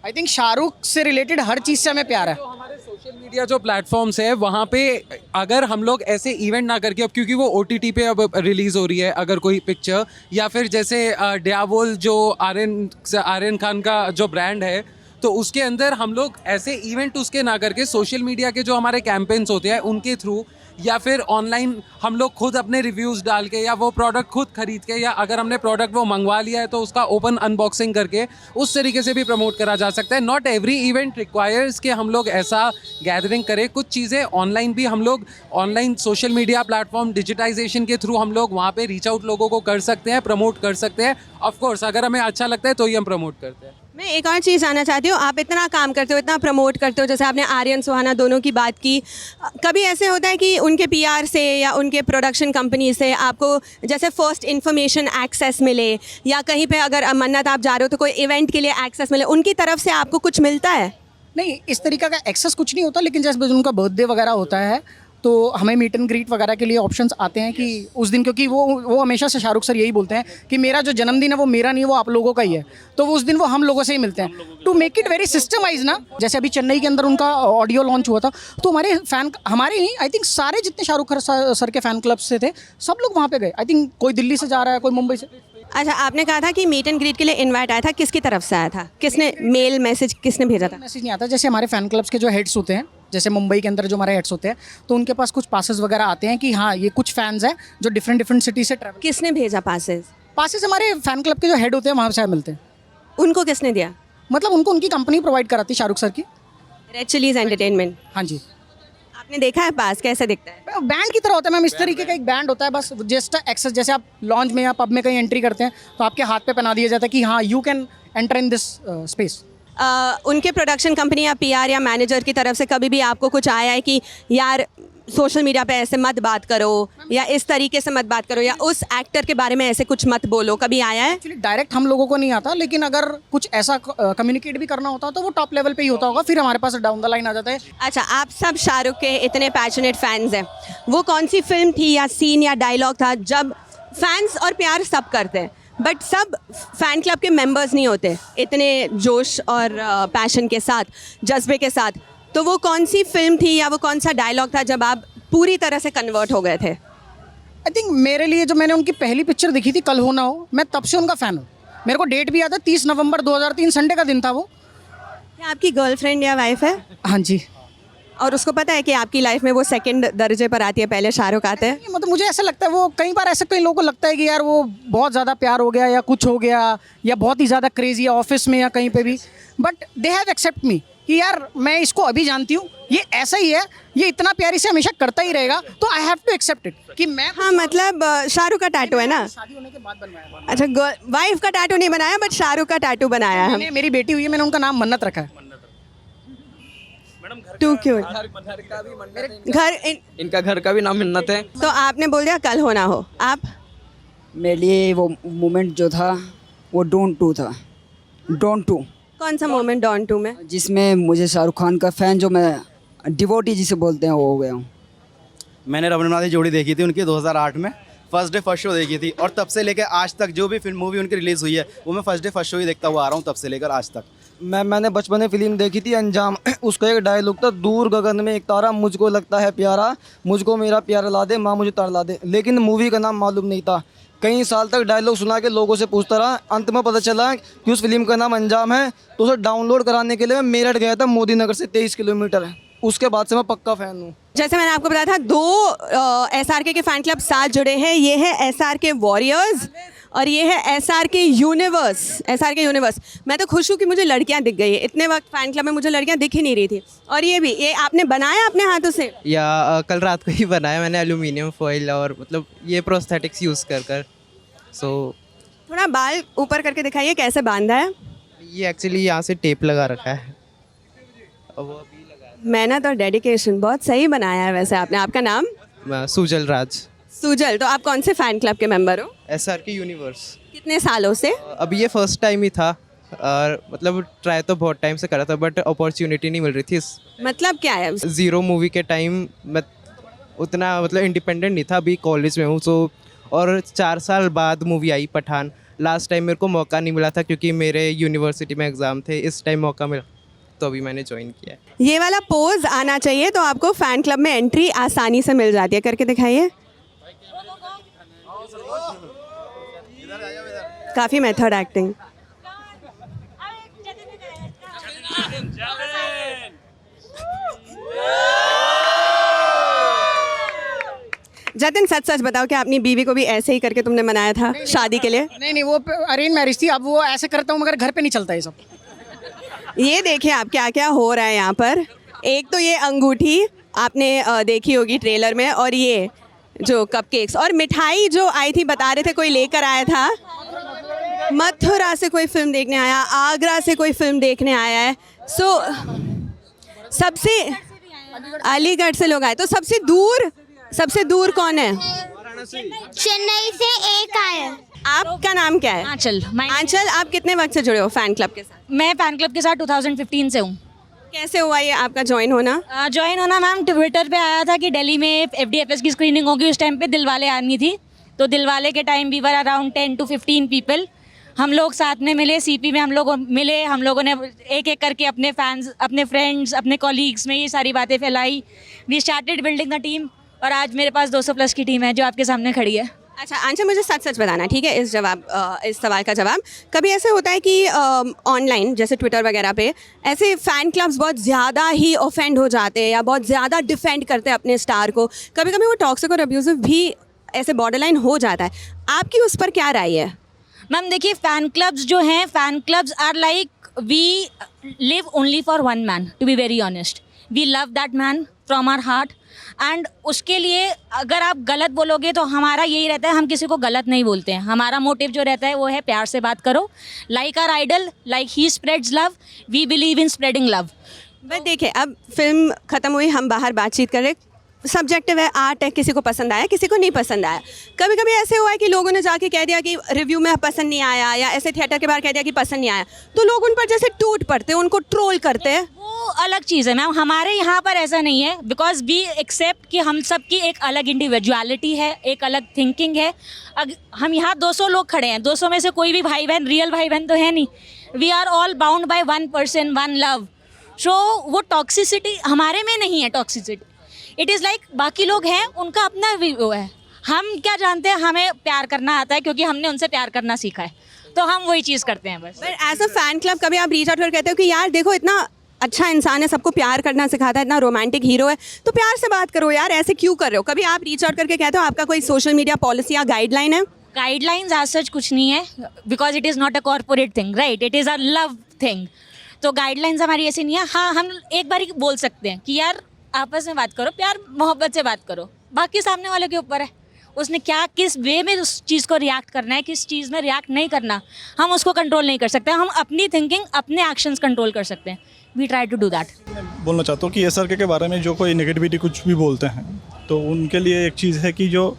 आई थिंक शाहरुख से रिलेटेड हर चीज़ से हमें प्यार है. हमारे सोशल मीडिया जो प्लेटफॉर्म्स है वहाँ पे अगर हम लोग ऐसे इवेंट ना करके, अब क्योंकि वो OTT पे अब रिलीज़ हो रही है अगर कोई पिक्चर, या फिर जैसे डियावोल जो आर्यन खान का जो ब्रांड है, तो उसके अंदर हम लोग ऐसे इवेंट उसके ना करके सोशल मीडिया के जो हमारे कैंपेन्स होते हैं उनके थ्रू, या फिर ऑनलाइन हम लोग खुद अपने रिव्यूज़ डाल के, या वो प्रोडक्ट खुद खरीद के, या अगर हमने प्रोडक्ट वो मंगवा लिया है तो उसका ओपन अनबॉक्सिंग करके उस तरीके से भी प्रमोट करा जा सकता है. नॉट एवरी इवेंट रिक्वायर्स कि हम लोग ऐसा गैदरिंग करें. कुछ चीज़ें ऑनलाइन भी हम लोग online social media platform digitisation के थ्रू हम लोग वहाँ पे रीच आउट लोगों को कर सकते हैं, प्रमोट कर सकते हैं. ऑफकोर्स अगर हमें अच्छा लगता है तो ही हम प्रमोट करते हैं. मैं एक और चीज़ जानना चाहती हूँ, आप इतना काम करते हो, इतना प्रमोट करते हो, जैसे आपने आर्यन सुहाना दोनों की बात की, कभी ऐसे होता है कि उनके PR से या उनके प्रोडक्शन कंपनी से आपको जैसे फर्स्ट इन्फॉर्मेशन एक्सेस मिले, या कहीं पे अगर मन्नत आप जा रहे हो तो कोई इवेंट के लिए एक्सेस मिले, उनकी तरफ से आपको कुछ मिलता है? नहीं, इस तरीका का एक्सेस कुछ नहीं होता, लेकिन जैसे उनका बर्थडे वगैरह होता है तो हमें मीट एंड ग्रीट वगैरह के लिए ऑप्शंस आते हैं कि उस दिन, क्योंकि वो हमेशा से शाहरुख सर यही बोलते हैं कि मेरा जो जन्मदिन है वो मेरा नहीं, वो आप लोगों का ही है, तो उस दिन वो हम लोगों से ही मिलते हैं. To make it very systemise ना, जैसे अभी चेन्नई के अंदर उनका ऑडियो लॉन्च हुआ था, तो हमारे नहीं, आई थिंक सारे जितने शाहरुख सर के फ़ैन क्लब से थे सब लोग वहाँ पे गए. आई थिंक कोई दिल्ली से जा रहा है, कोई मुंबई से. अच्छा, आपने कहा था कि मीट एंड ग्रीट के लिए इनवाइट आया था, किसकी तरफ से आया था? किसने मेल मैसेज किसने भेजा था? मैसेज नहीं आता. जैसे हमारे फ़ैन क्लब्स के जो हेड्स होते हैं, जैसे मुंबई के अंदर जो हमारे हेड्स होते हैं, तो उनके पास कुछ पासेस वगैरह आते हैं कि हाँ ये कुछ फैंस हैं जो डिफरेंट सिटी से ट्रैवल. किसने भेजा पासेस? हमारे फ़ैन क्लब के जो हेड होते हैं वहाँ से मिलते हैं. उनको किसने दिया? मतलब उनको उनकी कंपनी प्रोवाइड कराती है, शाहरुख सर की, रेड चिलीज एंटरटेनमेंट. हाँ जी. आपने देखा है पास, कैसे दिखता है? बैंड की तरह होता है मैम, इस तरीके का एक बैंड होता है, बस जस्ट एक्सेस. जैसे आप लॉन्च में या पब में कहीं एंट्री करते हैं तो आपके हाथ पे पहना दिया जाता है कि हाँ you can enter in this space. उनके प्रोडक्शन कंपनी या PR या मैनेजर की तरफ से कभी भी आपको कुछ आया है कि यार सोशल मीडिया पे ऐसे मत बात करो, या इस तरीके से मत बात करो, या उस एक्टर के बारे में ऐसे कुछ मत बोलो, कभी आया है? एक्चुअली डायरेक्ट हम लोगों को नहीं आता, लेकिन अगर कुछ ऐसा कम्युनिकेट भी करना होता तो वो टॉप लेवल पे ही होता होगा, फिर हमारे पास डाउन द लाइन आ जाता है. अच्छा, आप सब शाहरुख के इतने पैशनेट फैंस हैं, वो कौन सी फिल्म थी या सीन या डायलॉग था जब फैंस और प्यार सब करते हैं बट सब फ़ैन क्लब के मेंबर्स नहीं होते इतने जोश और पैशन के साथ, जज्बे के साथ, तो वो कौन सी फिल्म थी या वो कौन सा डायलॉग था जब आप पूरी तरह से कन्वर्ट हो गए थे? आई थिंक मेरे लिए जो मैंने उनकी पहली पिक्चर देखी थी कल हो ना हो, मैं तब से उनका फ़ैन हूँ. मेरे को डेट भी याद है, 30 नवंबर 2003 संडे का दिन था वो. क्या आपकी गर्लफ्रेंड या वाइफ है? हाँ जी. और उसको पता है कि आपकी लाइफ में वो सेकंड दर्जे पर आती है, पहले शाहरुख आते हैं? मतलब मुझे ऐसा लगता है, वो कई बार ऐसा कई लोगों को लगता है कि यार वो बहुत ज़्यादा प्यार हो गया या कुछ हो गया, या बहुत ही ज़्यादा क्रेजी है ऑफिस में या कहीं पे भी, बट दे हैव एक्सेप्ट मी कि यार मैं इसको अभी जानती हूँ, ये ऐसा ही है, ये इतना प्यारी से हमेशा करता ही रहेगा, तो I have to accept it कि मैं हाँ मतलब शाहरुख का टैटू है ना? शादी होने के बाद बनवाया। अच्छा, वाइफ का टैटू नहीं बनाया बट शाहरुख का टैटू बनाया है। मैंने, मेरी बेटी हुई है, मैंने उनका नाम मन्नत रखा है। Too cute. घर इनका घर का भी नाम मिन्नत है। तो आपने बोल दिया कल होना हो। आप? मेरे लिए वो मोमेंट जो था वो डोंट टू था, डोंट टू। कौन सा मोमेंट डॉन टू में? जिसमें मुझे शाहरुख खान का फ़ैन, जो मैं डिवोटी जिसे बोलते हैं, वो हो गया हूँ। मैंने रवींद्रनाथ की जोड़ी देखी थी उनकी 2008 में, फर्स्ट डे फर्स्ट शो देखी थी, और तब से लेकर आज तक जो भी फिल्म मूवी उनकी रिलीज़ हुई है वो मैं फर्स्ट डे फर्स्ट शो ही देखता हुआ आ रहा हूँ, तब से लेकर आज तक। मैंने बचपन में फिल्म देखी थी अंजाम। उसका एक डायलॉग था, दूर गगन में एक तारा मुझको लगता है प्यारा, मुझको मेरा प्यारा ला दे, माँ मुझे तार ला दे। लेकिन मूवी का नाम मालूम नहीं था। कई साल तक डायलॉग सुना के लोगों से पूछता रहा, अंत में पता चला कि उस फिल्म का नाम अंजाम है। तो उसे डाउनलोड कराने के लिए मैं मेरठ गया था, मोदी नगर से 23 किलोमीटर है। उसके बाद से मैं पक्का फ़ैन हूँ। जैसे मैंने आपको बताया था, 2 SRK के फैन क्लब साथ जुड़े हैं। ये है SRK वॉरियर्स और ये है SRK यूनिवर्स। SRK universe. मैं तो खुश हूँ कि मुझे लड़कियाँ दिख गई है। इतने वक्त फैन क्लब में मुझे लड़कियाँ दिख ही नहीं रही थी। और ये भी, ये आपने बनाया अपने हाथों से? या कल रात को ही बनाया मैंने, एल्यूमिनियम फॉइल और मतलब ये प्रोस्थेटिक्स यूज़ कर सो थोड़ा बाल ऊपर करके दिखाइए, कैसे बांधा है? ये एक्चुअली यहाँ से टेप लगा रखा है और वो अभी लगा है। मेहनत और डेडिकेशन, बहुत सही बनाया है वैसे आपने। आपका नाम? सुजल राज। सुजल। तो आप कौन से फ़ैन क्लब के मेंबर हो? SRK universe. कितने सालों से? अभी ये फर्स्ट टाइम ही था और मतलब ट्राई तो बहुत टाइम से करा था बट अपॉर्चुनिटी नहीं मिल रही थी। मतलब क्या है? ज़ीरो मूवी के टाइम मैं उतना मतलब इंडिपेंडेंट नहीं था, अभी कॉलेज में हूँ सो, और 4 साल बाद मूवी आई पठान। लास्ट टाइम मेरे को मौका नहीं मिला था क्योंकि मेरे यूनिवर्सिटी में एग्ज़ाम थे, इस टाइम मौका मिला तो अभी मैंने ज्वाइन किया है। ये वाला पोज आना चाहिए तो आपको फ़ैन क्लब में एंट्री आसानी से मिल जाती है। करके दिखाइए। काफ़ी मेथड एक्टिंग। जतिन, सच सच बताओ कि अपनी बीवी को भी ऐसे ही करके तुमने मनाया था शादी के लिए? नहीं, वो अरेंज मैरिज थी। अब वो ऐसे करता हूँ मगर घर पे नहीं चलता ये सब। ये देखिए आप क्या क्या हो रहा है यहाँ पर। एक तो ये अंगूठी आपने देखी होगी ट्रेलर में, और ये जो कपकेक्स और मिठाई जो आई थी, बता रहे थे कोई लेकर आया था। मथुरा से कोई फिल्म देखने आया, आगरा से कोई फिल्म देखने आया है। सबसे अलीगढ़ से लोग आए। तो सबसे दूर कौन है? चेन्नई से एक आया। आपका नाम क्या है? आंचल। आंचल, आप कितने वक्त से जुड़े हो फैन क्लब के साथ? मैं फैन क्लब के साथ 2015 से हूँ। कैसे हुआ ये आपका ज्वाइन होना? मैम ट्विटर पे आया था कि दिल्ली में FDFS की स्क्रीनिंग होगी। उस टाइम पे दिलवाले आनी थी, तो दिलवाले के time we were around 10 to 15 people. हम लोग साथ में मिले, CP में हम लोग मिले। हम लोगों ने एक एक करके अपने फैंस, अपने फ्रेंड्स, अपने कॉलीग्स में ये सारी बातें फैलाई। We started building the team और आज मेरे पास 200 प्लस की टीम है जो आपके सामने खड़ी है। अच्छा आंचल, मुझे सच सच बताना, ठीक है? इस सवाल का जवाब। कभी ऐसे होता है कि ऑनलाइन जैसे ट्विटर वगैरह पे ऐसे फ़ैन क्लब्स बहुत ज़्यादा ही ऑफेंड हो जाते हैं या बहुत ज़्यादा डिफेंड करते हैं अपने स्टार को, कभी कभी वो टॉक्सिक और अब्यूजिव भी ऐसे बॉर्डरलाइन हो जाता है। आपकी उस पर क्या राय है? मैम देखिए, फ़ैन क्लब्स जो हैं, fan clubs are like we live only for one man, to be very honest. We love that man from our heart and उसके लिए अगर आप गलत बोलोगे तो हमारा यही रहता है, हम किसी को गलत नहीं बोलते हैं। हमारा मोटिव जो रहता है वो है प्यार से बात करो। Like our idol, like he spreads love, we believe in spreading love. But देखिए, अब फिल्म ख़त्म हुई, हम बाहर बातचीत कर रहे, सब्जेक्टिव है, आर्ट है, किसी को पसंद आया, किसी को नहीं पसंद आया। कभी कभी ऐसे हुआ है कि लोगों ने जाके कह दिया कि रिव्यू में पसंद नहीं आया, या ऐसे थिएटर के बाहर कह दिया कि पसंद नहीं आया, तो लोग उन पर जैसे टूट पड़ते हैं, उनको ट्रोल करते हैं। वो अलग चीज़ है मैम, हमारे यहाँ पर ऐसा नहीं है। बिकॉज वी एक्सेप्ट कि हम सब की एक अलग इंडिविजुअलिटी है, एक अलग थिंकिंग है। हम यहाँ 200 लोग खड़े हैं, 200 में से कोई भी भाई बहन, रियल भाई बहन तो है नहीं। We are all bound by one person, one love. So वो टॉक्सिसिटी हमारे में नहीं है। टॉक्सिसिटी इट इज़ लाइक बाकी लोग हैं, उनका अपना वो है। हम क्या जानते हैं, हमें प्यार करना आता है क्योंकि हमने उनसे प्यार करना सीखा है, तो हम वही चीज़ करते हैं बस। But as a fan club कभी आप रीच आउट कर कहते हो कि यार देखो, इतना अच्छा इंसान है, सबको प्यार करना सिखाता है, इतना रोमांटिक हीरो है, तो प्यार से बात करो यार, ऐसे क्यों कर रहे हो? कभी आप रीच आउट करके कहते हो? आपका कोई सोशल मीडिया पॉलिसी या गाइडलाइन है? गाइडलाइंस आज सच कुछ नहीं है, because it is not a corporate thing, right? It is a love thing. तो गाइडलाइंस हमारी ऐसी नहीं है। हाँ, हम एक बार बोल सकते हैं कि यार आपस में बात करो, प्यार मोहब्बत से बात करो, बाकी सामने वाले के ऊपर है उसने क्या किस वे में उस चीज़ को रिएक्ट करना है, किस चीज़ में रिएक्ट नहीं करना, हम उसको कंट्रोल नहीं कर सकते। हम अपनी थिंकिंग, अपने एक्शंस कंट्रोल कर सकते हैं। We try to do that. बोलना चाहता हूँ कि SRK के बारे में जो कोई नेगेटिविटी कुछ भी बोलते हैं तो उनके लिए एक चीज़ है कि जो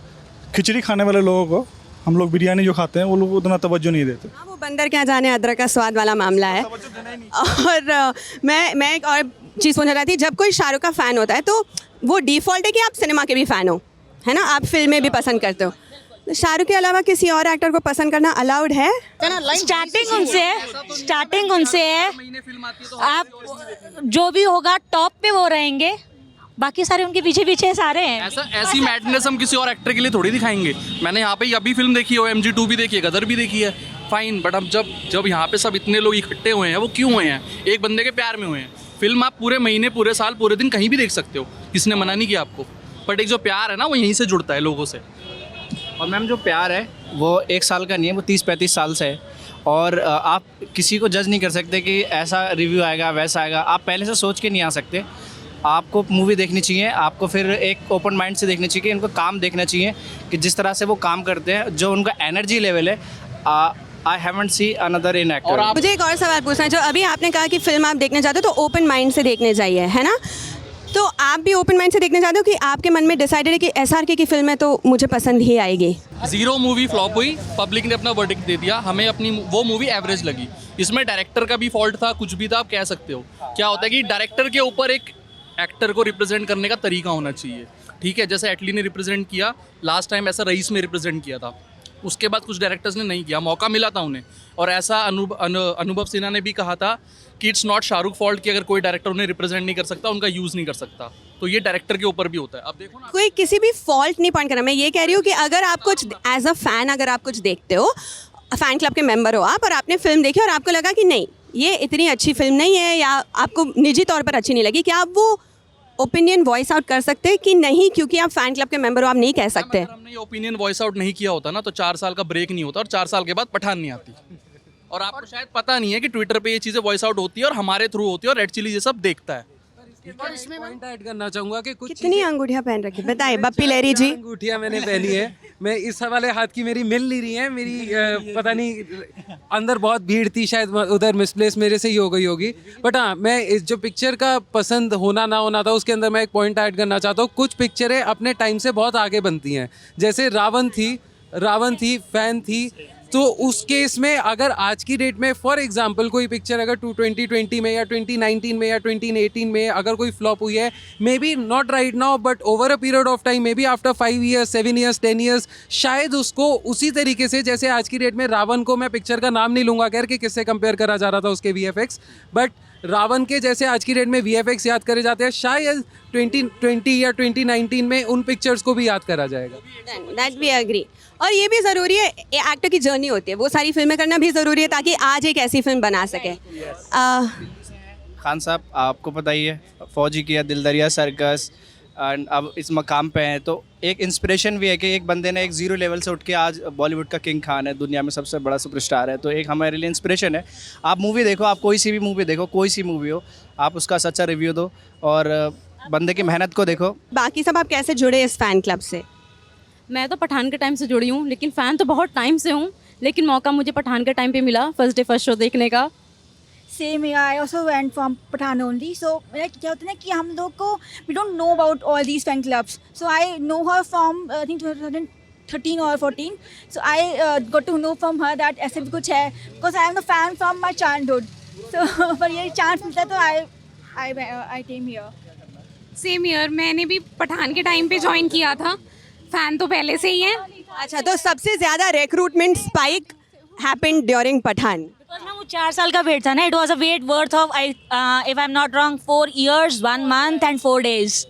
खिचड़ी खाने वाले लोगों को हम लोग बिरयानी जो खाते हैं वो लोग उतना तवज्जो नहीं देते। हाँ, वो बंदर क्या जाने अदरक का स्वाद वाला मामला है। और मैं एक और चीज़ पूछना चाहती थी, जब कोई शाहरुख का फ़ैन होता है तो वो डिफ़ॉल्ट है कि आप सिनेमा के भी फ़ैन हो, है ना, आप फिल्में भी पसंद करते हो। शाहरुख के अलावा किसी और एक्टर को पसंद करना अलाउड है? स्टार्टिंग उनसे है। आप जो भी होगा टॉप पे वो रहेंगे, बाकी सारे उनके पीछे पीछे सारे हैं। ऐसी मैडनेस हम किसी और एक्टर के लिए थोड़ी दिखाएंगे। मैंने यहाँ पे अभी फिल्म देखी है, OMG 2 भी देखी है, गदर भी देखी है, फाइन। बट अब जब यहाँ पे सब इतने लोग इकट्ठे हुए हैं, वो क्यों हुए हैं? एक बंदे के प्यार में हुए हैं। फिल्म आप पूरे महीने, पूरे साल, पूरे दिन कहीं भी देख सकते हो, किसने मना नहीं किया आपको। बट एक जो प्यार है ना, वो यहीं से जुड़ता है लोगों से। और मैम जो प्यार है वो 1 साल का नहीं है, वो 30-35 साल से है। और आप किसी को जज नहीं कर सकते कि ऐसा रिव्यू आएगा, वैसा आएगा। आप पहले से सोच के नहीं आ सकते। आपको मूवी देखनी चाहिए, आपको फिर एक ओपन माइंड से देखनी चाहिए कि इनको काम देखना चाहिए कि जिस तरह से वो काम करते हैं, जो उनका एनर्जी लेवल है। I haven't see another in actor. मुझे एक और सवाल पूछना है। जो अभी आपने कहा कि फिल्म आप देखने चाहते हो तो ओपन माइंड से देखने चाहिए, है ना, तो आप भी ओपन माइंड से देखने चाहते हो कि आपके मन में डिसाइडेड है कि SRK की फिल्म है तो मुझे पसंद ही आएगी? 0 मूवी फ्लॉप हुई, पब्लिक ने अपना वर्डिक्ट दे दिया, हमें अपनी वो मूवी एवरेज लगी। इसमें डायरेक्टर का भी फॉल्ट था, कुछ भी था, आप कह सकते हो। क्या होता है कि डायरेक्टर के ऊपर एक एक्टर को रिप्रेजेंट करने का तरीका होना चाहिए, ठीक है। जैसे एटली ने रिप्रेजेंट किया लास्ट टाइम, ऐसा रईस में रिप्रेजेंट किया था। उसके बाद कुछ डायरेक्टर्स ने नहीं किया, मौका मिला था उन्हें। और ऐसा अनुभव सिन्हा ने भी कहा था कि इट्स नॉट शाहरुख फॉल्ट कि अगर कोई डायरेक्टर उन्हें रिप्रेजेंट नहीं कर सकता, उनका यूज़ नहीं कर सकता। तो ये डायरेक्टर के ऊपर भी होता है। अब देखो ना, कोई किसी भी फॉल्ट नहीं पॉइंट करना। मैं ये कह रही हूँ कि अगर आप कुछ एज अ फ़ैन अगर आप कुछ देखते हो, फ़ैन क्लब के मेंबर हो आप, और आपने फिल्म देखी और आपको लगा कि नहीं ये इतनी अच्छी फिल्म नहीं है, या आपको निजी तौर पर अच्छी नहीं लगी, क्या आप वो ओपिनियन वॉइस आउट कर सकते हैं कि नहीं, क्योंकि आप फ़ैन क्लब के मेंबर हो आप नहीं कह सकते? अगर हमने ये ओपिनियन वॉइस आउट नहीं किया होता ना, तो 4 साल का ब्रेक नहीं होता और 4 साल के बाद पठान नहीं आती। और आपको शायद पता नहीं है कि ट्विटर पे ये चीज़ें वॉइस आउट होती है और हमारे थ्रू होती है, और रेड चिली ये सब देखता है। इसमें पॉइंट ऐड करना चाहूंगा कि कुछ कितनी अंगूठियाँ पहन रखी, बताइए बप्पी लहरी जी। अंगूठियाँ मैंने पहनी है, मैं इस वाले हाथ की मेरी मिल नहीं रही है, मेरी पता नहीं अंदर बहुत भीड़ थी, शायद उधर मिसप्लेस मेरे से ही हो गई होगी। बट हाँ, मैं इस जो पिक्चर का पसंद होना ना होना था, उसके अंदर मैं एक पॉइंट ऐड करना चाहता हूँ। कुछ पिक्चरें अपने टाइम से बहुत आगे बनती हैं, जैसे रावण थी, फैन थी। तो उस केस में अगर आज की डेट में फॉर एग्जांपल कोई पिक्चर अगर 2020 में या 2019 में या 2018 में अगर कोई फ्लॉप हुई है, may be not right now but over a period of time, may be after 5 years 7 years 10 years, शायद उसको उसी तरीके से, जैसे आज की डेट में रावण को, मैं पिक्चर का नाम नहीं लूँगा खैर कि किससे कंपेयर करा जा रहा था उसके VFX, बट रावण के जैसे आज की डेट में VFX याद करे जाते हैं, शायद 2020 या 2019 में उन पिक्चर्स को भी याद करा जाएगा। That we agree. और ये भी ज़रूरी है, एक्टर की जर्नी होती है, वो सारी फिल्में करना भी ज़रूरी है ताकि आज एक ऐसी फिल्म बना सके। खान साहब आपको पता ही है, फौजी किया, दिल दरिया सर्कस, एंड अब इस मकाम पे हैं, तो एक इंस्पिरेशन भी है कि एक बंदे ने एक 0 लेवल से उठ के आज बॉलीवुड का किंग खान है, दुनिया में सबसे बड़ा सुपरस्टार है। तो एक हमारे लिए इंस्पिरेशन है। आप मूवी देखो, आप कोई सी भी मूवी देखो, कोई सी मूवी हो, आप उसका सच्चा रिव्यू दो और बंदे की मेहनत को देखो। बाकी सब आप कैसे जुड़े इस फ़ैन क्लब से? मैं तो पठान के टाइम से जुड़ी हूँ, लेकिन फ़ैन तो बहुत टाइम से हूँ, लेकिन मौका मुझे पठान के टाइम पे मिला फर्स्ट डे फर्स्ट शो देखने का। Same I also went from Pathaan only. So क्या होता है ना कि हम लोग को we don't know about all these fan clubs, so I know her from I think 2013 or 14, so I got to know from her that ऐसे भी कुछ है, because I am the fan from my childhood, so पर ये chance मिलता है तो I came here. Same year मैंने भी पठान के टाइम पे ज्वाइन किया था, फ़ैन तो पहले से ही है। अच्छा, तो सबसे ज़्यादा recruitment spike happened during Pathaan? Because ना वो 4 साल का वेट था ना, it was a wait worth of if I'm not wrong 4 years 1 month and 4 days.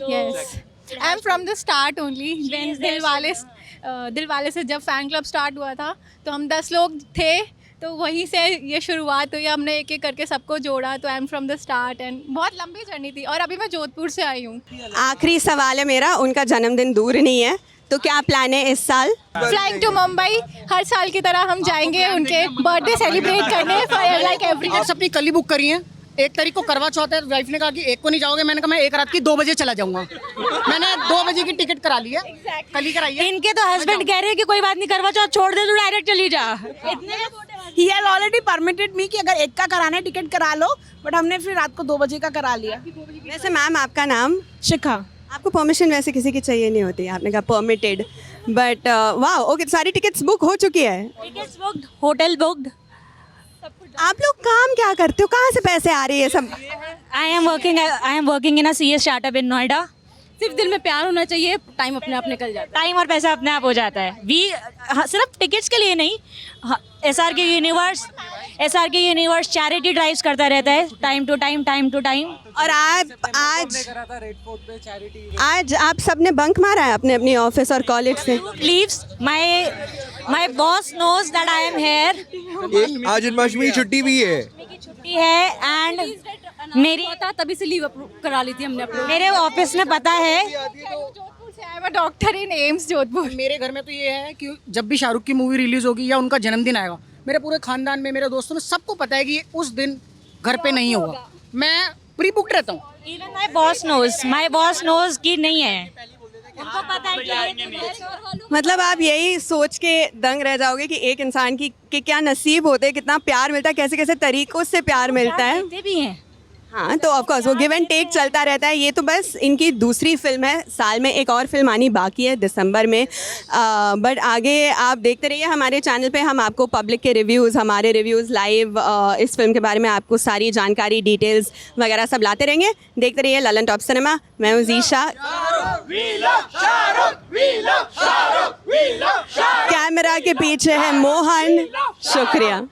Yes, I'm from the start only. When Dilwale से जब फ़ैन क्लब स्टार्ट हुआ था तो हम 10 लोग थे, तो वहीं से ये शुरुआत हुई, हमने एक एक करके सबको जोड़ा। तो I am from the start and बहुत लंबी जर्नी थी, और अभी मैं जोधपुर से आई हूँ। आखिरी सवाल है मेरा, उनका जन्मदिन दूर नहीं है, तो क्या प्लान है इस साल? फ्लाइंग टू मुंबई, हर साल की तरह हम जाएंगे उनके बर्थडे सेलिब्रेट करने लाइक एवरी। टिकट्स अपनी कल ही बुक करी हैं। 1 तारीख को करवा चौथ है, वाइफ ने कहा कि 1 को नहीं जाओगे, मैंने कहा मैं 1 रात की 2 बजे चला जाऊंगा। मैंने 2 बजे की टिकट करा ली है, कल ही कराई है। इनके तो हस्बैंड कह रहे हैं कि कोई बात नहीं, करवा चौथ छोड़ दे, तू डायरेक्ट चली जा। ही हैज ऑलरेडी परमिटेड मी कि अगर 1 का कराना है टिकट करा लो, बट हमने फिर रात को 2 बजे का करा लिया। वैसे मैम आपका नाम? शिखा। आपको परमिशन वैसे किसी की चाहिए नहीं होती, आपने कहा परमिटेड, बट वाह ओके, सारी टिकट्स बुक हो चुकी है? Tickets booked, hotel booked. आप लोग काम क्या करते हो, कहाँ से पैसे आ रही है सब? I am working in a CS startup इन नोएडा। सिर्फ दिल में प्यार होना चाहिए, टाइम अपने आप निकल जाता टाइम और पैसा अपने आप हो जाता है। सिर्फ टिकट्स के लिए नहीं, SRK यूनिवर्स चैरिटी ड्राइव्स करता रहता है टाइम टू टाइम। और आज आप सबने बंक मारा है अपने अपनी ऑफिस और कॉलेज से? Leaves, my boss knows that I am here. आज जन्माष्टमी की छुट्टी भी है। छुट्टी है एंड मेरी तभी से लीव करा ली थी हमने अपने। मेरे ऑफिस में पता है, जोधपुर से आया, मैं डॉक्टर इन एम्स जोधपुर। मेरे घर में तो ये है कि जब भी शाहरुख की मूवी रिलीज होगी या उनका जन्मदिन आएगा, मेरे पूरे खानदान में, मेरे दोस्तों में सबको पता है कि उस दिन घर पे नहीं होगा। मैं प्री बुक्ड रहता हूँ। इवन माय बॉस नोज कि नहीं है, उनको पता है कि मतलब आप यही सोच के दंग रह जाओगे कि एक इंसान की कि क्या नसीब होते हैं, कितना प्यार मिलता है, कैसे कैसे तरीकों से प्यार मिलता है। भी हैं। हाँ, तो ऑफ कोर्स वो गिव एंड टेक चलता रहता है। ये तो बस इनकी दूसरी फिल्म है, साल में एक और फिल्म आनी बाकी है दिसंबर में, बट आगे आप देखते रहिए हमारे चैनल पे। हम आपको पब्लिक के रिव्यूज़, हमारे रिव्यूज़ लाइव इस फिल्म के बारे में आपको सारी जानकारी, डिटेल्स वगैरह सब लाते रहेंगे। देखते रहिए ललन टॉप सिनेमा। मैं हूँ ज़ीशा, कैमरा के पीछे है मोहन। शुक्रिया।